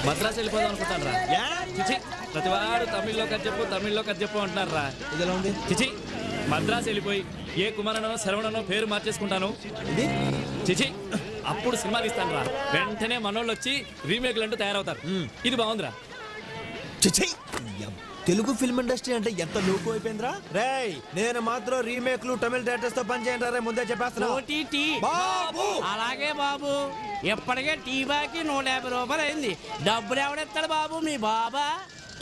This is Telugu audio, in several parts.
మద్రాసు వెళ్ళిపోదాం అనుకుంటాను రా. చిచి, ప్రతివాడు తమిళ్లో కథ చెప్పు అంటున్నారు రా. ఇదిలా ఉంది. చిచి, మద్రాసు వెళ్ళిపోయి ఏ కుమారనో శరవణనో పేరు మార్చేసుకుంటాను. చిచి, అప్పుడు సినిమా తీస్తాను రా. వెంటనే మనోళ్ళు వచ్చి రీమేక్లు అంటూ తయారవుతారు. ఇది బాగుందిరా. చిచి, తెలుగు ఫిల్మ్ ఇండస్ట్రీ అంటే ఎంత లోకు అయిపోయిందిరా. రేయ్, నేను మాత్రం రీమేక్లు తమిళ డైరెక్టర్స్ తో పని చేయండి రే. ముందే చెప్పేస్తున్నా. బాబు, అలాగే బాబు. ఎప్పటికే టీ బాకి 150 రూపాయలు అయింది. డబ్బులు ఎవడెత్తాడు బాబు? మీ బాబా?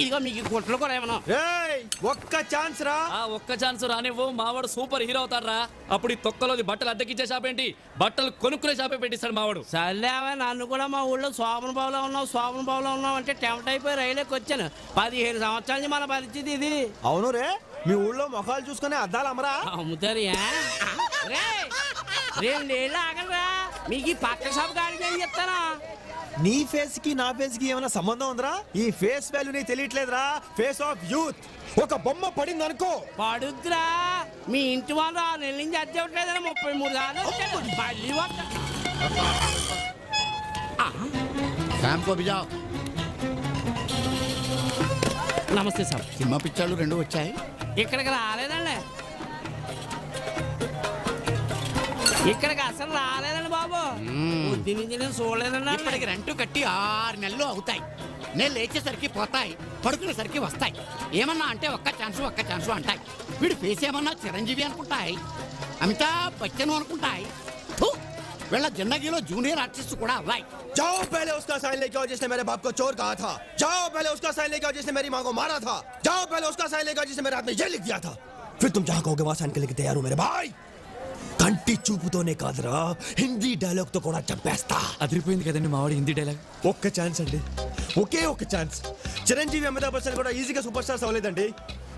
ఇదిగో మీకు గుట్లు కూడా ఏమన్నా. రేయ్, ఒక్క ఛాన్స్ రా. ఆ ఒక్క ఛాన్స్ రానివ్వు, మావాడు సూపర్ హీరో అవుతారా. అప్పుడు ఈ తొక్కలోది బట్టలు అద్దెకిచ్చే షాప్ ఏంటి, బట్టలు కొనుక్కునే షాపే పెట్టిస్తాడు మావాడు. సర్లేవా, నన్ను కూడా మా ఊళ్ళో శోభన బాబులో ఉన్నావు అంటే టెంప్ట్ అయిపోయి రైలుకి వచ్చాను. 15 సంవత్సరాల నుంచి మన పరిస్థితి ఇది. అవును రే, మీ ఊళ్ళో మొఖాలు చూసుకునే అద్దాలు అమ్మరా? అమ్ముతారు. 2 ఏళ్ళు ఆగలరా, మీకు ఈ పక్క షాప్ గాడికి ఏం చెప్తానా? నీ ఫేస్ కి నా ఫేస్ కి ఏమైనా సంబంధం ఉందిరా? ఈ ఫేస్ వాల్యూ నీకు తెలియట్లేదురా. Face of youth. ఒక బొమ్మ పడింది అనుకో, పడుద్దురా. మీ ఇంటి వాళ్ళు 6 నెలల నుంచి అద్దె ఇవ్వట్లేదని 33 సార్లు వచ్చాను. మళ్ళీ నమస్తే సార్. సినిమా పిక్చర్లు 2 వచ్చాయి. ఇక్కడికి రాలేదండి. ఇక్కడికి అసలు రాలేదండి బాబు. బుద్ధి నుంచి నేను చూడలేదండి. ఇప్పటికి రెంట్ కట్టి 6 నెలలు అవుతాయి. నేను లేచేసరికి పోతాయి, పడుకునేసరికి వస్తాయి. ఏమన్నా అంటే ఒక్క ఛాన్సు అంటాయి. వీడు ఫేస్ ఏమన్నా చిరంజీవి అనుకుంటాయి, అమితాబ్ బచ్చన్ అనుకుంటాయి. వీళ్ళ జిందగీలో జూనియర్ ఆర్టిస్ట్ కూడా అవ్వాయి. जाओ पहले उसका साइन लेके आओ जिसने मेरे बाप को चोर कहा था. जाओ पहले उसका साइन लेके आओ जिसने मेरी माँ को मारा था. जाओ पहले उसका साइन लेके आओ जिसने मेरे हाथ में ये लिख दिया था. फिर तुम जहाँ कहोगे वहाँ साइन करने के तैयार हो मेरे भाई. కంటి చూపుతోనే కాదురా, హిందీ డైలాగ్ తో కూడా చంపేస్తా. అదిరిపోయింది కదండి మావాడు హిందీ డైలాగ్. ఒక్క ఛాన్స్ అండి, ఒకే ఒక్క ఛాన్స్. చిరంజీవి, అమితాబ్ బచ్చన్ కూడా ఈజీగా సూపర్ స్టార్స్ అవ్వలేదండి.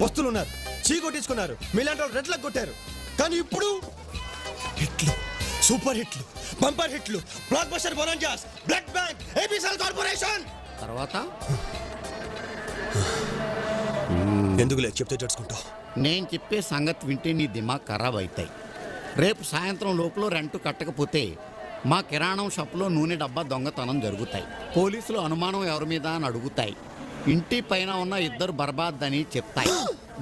వస్తువులు ఉన్నారు, చీ కొట్టించుకున్నారు, మీలాంటి వాళ్ళు రెడ్లకు కొట్టారు. కానీ ఇప్పుడు హిట్లు, సూపర్ హిట్లు, బంపర్ హిట్లు, blockbuster bonanzas, blood bank, ABCL corporation. తర్వాత ఎందుకులే చెప్తే జడ్చుకుంటావు. నేను చెప్పే సంగతి వింటే నీ దిమాగ్ ఖరాబ్ అవుతాయి. రేపు సాయంత్రం లోపల రెంట్ కట్టకపోతే మా కిరాణం షాప్లో నూనె డబ్బా దొంగతనం జరుగుతాయి. పోలీసులు అనుమానం ఎవరి మీద అని అడుగుతాయి. ఇంటి పైన ఉన్న 2 బర్బాద్ అని చెప్తాయి.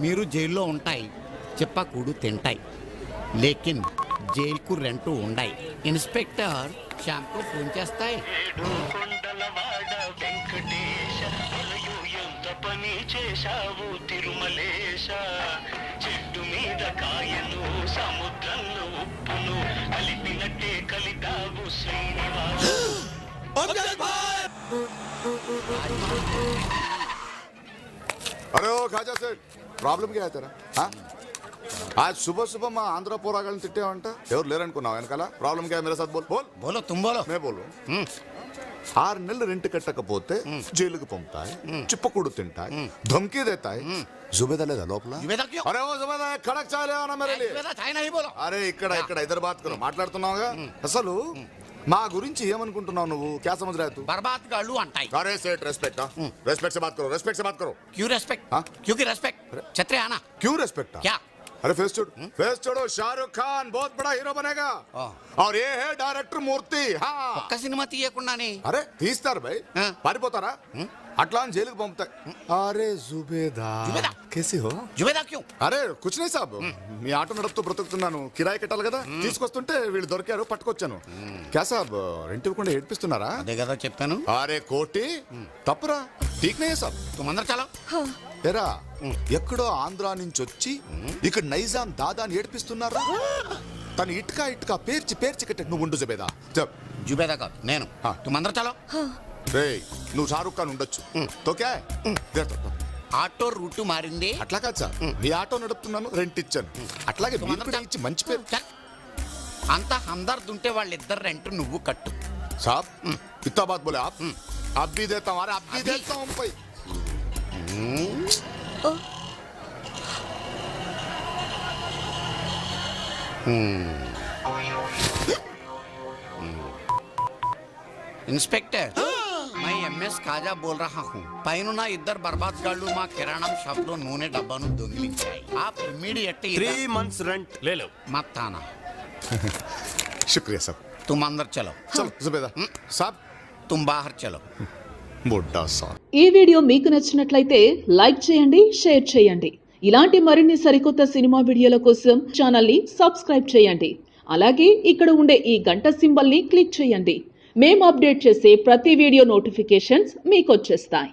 మీరు జైల్లో ఉంటాయి, చెప్పకూడు తింటాయి. లేకిన్ జైలుకు రెంట్ ఉండాయి. ఇన్స్పెక్టర్ శ్యామ్కు ఫోన్ చేస్తాయి. పని చేశావు తిరుమలేశ, చెట్టు మీద కాయను సముద్రంలో ఉప్పును కలిపినట్టే కలితావు శ్రీనివాస. अरे ओ खाजा सेठ, प्रॉब्लम क्या है तेरा? हाँ, आज सुबह सुबह मैं आंध्र पोरागल तिट्टे ఎవరు లేరనుకున్నావు వెనకాల? ప్రాబ్లం क्या है मेरे साथ बोल बोल. బోలో తుమ్ బోలో. मैं बोलूं 6 నెలలు రెంట్ కట్టకపోతే జైలుకు పంపుతాయి, చిప్పకూడు తింటాయి, ధమ్కీ దేతాయి. జుబేదా లేదా లోపల? అరే ఓ జుబేదా, కడక్ చాయ్ లేవనా మేరే లియే? అరే ఇక్కడ ఇద్దరు బాత్ కరో, మాట్లాడుతున్నావుగా. అసలు మా గురించి ఏమనుకుంటున్నావు నువ్వు? క్యా సమझ रहा है तू? బర్బాద్ గాళ్ళు అంటాయి. अरे सेठ रेस्पेक्ट, रेस्पेक्ट से बात करो. क्यों रेस्पेक्ट? क्योंकि रेस्पेक्ट छतरे आना. क्यों रेस्पेक्ट? क्या? अरे फेस छोड़ो. शाहरुख खान बहुत बड़ा हीरो बनेगा और ये है डायरेक्टर मूर्ति. हाँ, ఒక్క సినిమా తీయకుండానే. అరే తీస్తారు భయ్, పారిపోతారా? అట్లా అని జైలుకు పంపుతాయి. అరే జుబేదా, కేసి హో? జుబేదా క్యూ? అరే కుచ్ నహీ సాబ్, మీ ఆటో నడుపుతూ బ్రతుకుతున్నాను, కిరాయి కట్టాలి కదా. తీసుకొస్తుంటే వీళ్ళు దొరికారు, పట్టుకొచ్చాను. క్యా సాబ్ రెంట్ ఇవ్వకుండా ఏడ్పిస్తున్నారా? అదే కదా చెప్పాను. అరే కోటి తప్పురా, ఠీక్ నహీ సాబ్. తుమందర చాలా ఎరా ఎక్కడో ఆంధ్ర నుంచి వచ్చి ఇక్కడ నైజాం దాదాని ఏడిపిస్తున్నారా? తను ఇటుక పేర్చి కట్టే. నువ్వు ఉండు జుబేదా. జుబేదా కాదు నేను. తుమందర చాలా. రేయ్, నువ్వు షారుఖ్ ఖాన్ ఉండొచ్చు, తోకే ఆటో రూటు మారింది. అట్లా కాదు సార్, నీ ఆటో నడుపుతున్నాను, రెంట్ ఇచ్చాను. అట్లాగే ఇచ్చి మంచి పేరు. అంత హందర్ద్ ఉంటే వాళ్ళిద్దరు రెంట్ నువ్వు కట్టు. సాబ్ ఇత్తా బాత్ బోలే ఆప్, అబ్ భీ దేతా హూం, అరే అబ్ భీ దేతా హూం పై. इंस्पेक्टर, मैं MS కాజా బోల్ రహా హూ. పైన 2 బర్బాద్ గాళ్ళు మా కిరాణం షాప్ లో నూనె డబ్బాను దొంగిలించాయి. ఆప్ ఇమ్మీడియట్ 3 months rent ले लो. मत आना. शुक्रिया साहब. तुम अंदर चलो. चलो जुबेदा साहब, तुम बाहर चलो. बुड्ढा सा ఈ వీడియో మీకు నచ్చినట్లయితే లైక్ చేయండి, షేర్ చేయండి. ఇలాంటి మరిన్ని సరికొత్త సినిమా వీడియోల కోసం ఛానల్ని సబ్స్క్రైబ్ చేయండి. అలాగే ఇక్కడ ఉండే ఈ గంట సింబల్ని క్లిక్ చేయండి. మేము అప్డేట్ చేసే ప్రతి వీడియో నోటిఫికేషన్స్ మీకు వచ్చేస్తాయి.